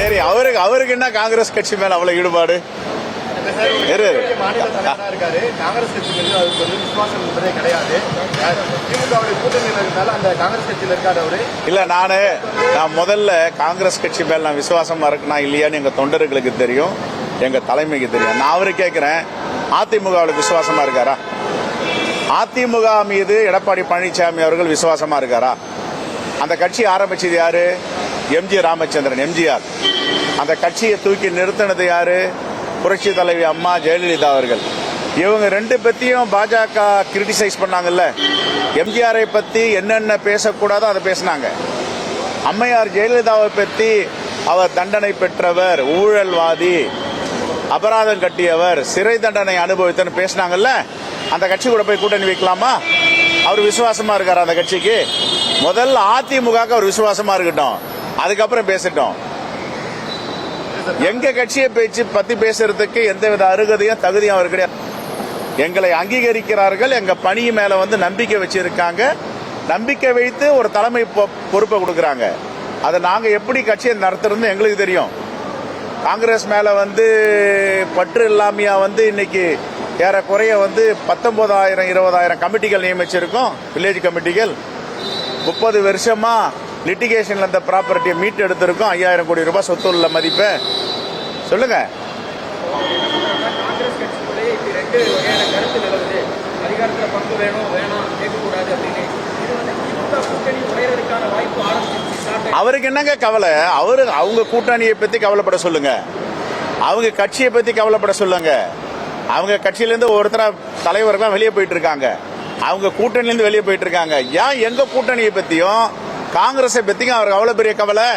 சரி, அவருக்கு என்ன காங்கிரஸ் கட்சி மேல அவ்வளவு ஈடுபாடு? மாநில தலைவராக இருக்காரு. காங்கிரஸ் கட்சி மீது அவருக்கு வந்து விசுவாசம் என்பதே கிடையாது. திமுக கூட்டணியில் இருந்தாலும் அந்த காங்கிரஸ் கட்சியில் இருக்காரு அவரு. இல்ல, நான் முதல்ல காங்கிரஸ் கட்சி மேல நான் விசுவாசமா இருக்குனா இல்லையான்னு எங்க தொண்டர்களுக்கு தெரியும், எங்க தலைமைக்கு தெரியும். நான் அவரு கேட்கிறேன், அதிமுகவில் விசுவாசமா இருக்காரா? அதிமுக மீது எடப்பாடி பழனிசாமி அவர்கள் விசுவாசமா இருக்காரா? அந்த கட்சி ஆரம்பிச்சது யாரு? எம்ஜி ராமச்சந்திரன், எம்ஜிஆர். அந்த கட்சியை தூக்கி நிறுத்தினது யாரு? புரட்சி தலைவி அம்மா ஜெயலலிதா அவர்கள். இவங்க ரெண்டு பத்தியும் பாஜக கிரிட்டிசைஸ் பண்ணாங்கல்ல. எம்ஜிஆரை பத்தி என்னென்ன பேசக்கூடாதோ அதை பேசினாங்க. அம்மையார் ஜெயலலிதாவை பத்தி அவர் தண்டனை பெற்றவர், ஊழல்வாதி, அபராதம் கட்டியவர், சிறை தண்டனை அனுபவித்தன்னு பேசினாங்கல்ல. அந்த கட்சி கூட போய் கூட்டணி வைக்கலாமா? அவர் விசுவாசமா இருக்காரு அந்த கட்சிக்கு? முதல்ல அதிமுக அவர் விசுவாசமா இருக்கட்டும், அதுக்கப்புறம் பேசட்டும். எங்க கட்சியை பத்தி பேசுறதுக்கு எந்தவித அருகதையும் தகுதியும் அவர் கிடையாது. எங்களை அங்கீகரிக்கிறார்கள், எங்க பணி மேல வந்து நம்பிக்கை வச்சிருக்காங்க. நம்பிக்கை வைத்து ஒரு தலைமை பொறுப்பை கொடுக்கறாங்க. அதை நாங்க எப்படி கட்சியை நடத்துறது எங்களுக்கு தெரியும். காங்கிரஸ் மேல வந்து பற்று இல்லாமையா வந்து இன்னைக்கு ஏறக்குறைய வந்து 19,000-20,000 கமிட்டிகள் நியமிச்சிருக்கோம், வில்லேஜ் கமிட்டிகள். 30 வருஷமா லிட்டிகேஷன்ல இந்த ப்ராப்பர்ட்டியை மீட்டு எடுத்திருக்கோம். 5,000 கோடி ரூபாய் சொத்து உள்ள மதிப்பு. சொல்லுங்க. காங்கிரஸ் கட்சிக்குள்ளே இப்படி ரெண்டு வகையான கருத்து நிலவுது. அதிகாரத்தில் பங்கு வேணும், வேணாம், கேட்கக்கூடாது அப்படின்னு. இது வந்து திமுக கூட்டணி உடையதற்கான வாய்ப்பு ஆரம்பிச்சு. அவருக்கு என்னங்க கவலை? அவங்க கூட்டணியை பத்தி கவலைப்பட சொல்லுங்க, அவங்க கட்சியை பத்தி கவலைப்பட சொல்லுங்க. அவங்க கட்சியிலிருந்து ஒருத்தர தலைவர்கள் வெளியே போயிட்டு இருக்காங்க, அவங்க கூட்டணியிலிருந்து வெளியே போயிட்டு இருக்காங்க. ஏன் எங்க கூட்டணியை பத்தியும் காங்கிரஸை பத்தியும் அவருக்கு அவ்வளவு பெரிய கவலை?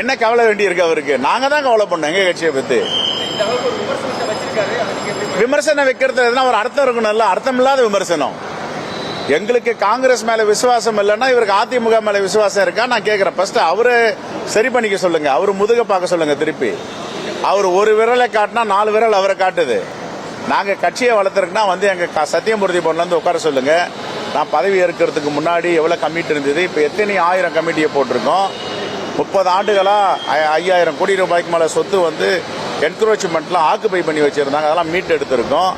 என்ன கவலை வேண்டி இருக்கு அவருக்கு? நாங்க தான் கவலை பண்ணோம் எங்க கட்சியை பத்தி. விமர்சனம் வைக்கிறது ஒரு அர்த்தம் இருக்கணும்ல, அர்த்தம் இல்லாத விமர்சனம். எங்களுக்கு காங்கிரஸ் மேல விசுவாசம் இல்லைன்னா இவருக்கு அதிமுக மேல விசுவாசம் இருக்கா நான் கேட்கிறேன். ஃபர்ஸ்ட் அவரு சரி பண்ணிக்க சொல்லுங்க, அவரு முதுக பார்க்க சொல்லுங்க. திருப்பி அவர் ஒரு விரலை காட்டினா 4 விரல் அவரை காட்டுது. நாங்க கட்சியை வளர்த்துருக்குன்னா வந்து எங்க சத்தியமூர்த்தி பொண்ணுல இருந்து உட்கார சொல்லுங்க. நான் பதவி ஏற்கிறதுக்கு முன்னாடி எவ்வளவு கமிட்டி இருந்தது, இப்ப எத்தனை 1000 கமிட்டியை போட்டிருக்கோம். 30 ஆண்டுகளா 5,000 கோடி ரூபாய்க்கு மேல சொத்து வந்து என்க்ரோச்மெண்ட்ல ஆக்குபை பண்ணி வச்சிருந்தாங்க, அதெல்லாம் மீட்டு எடுத்திருக்கோம்.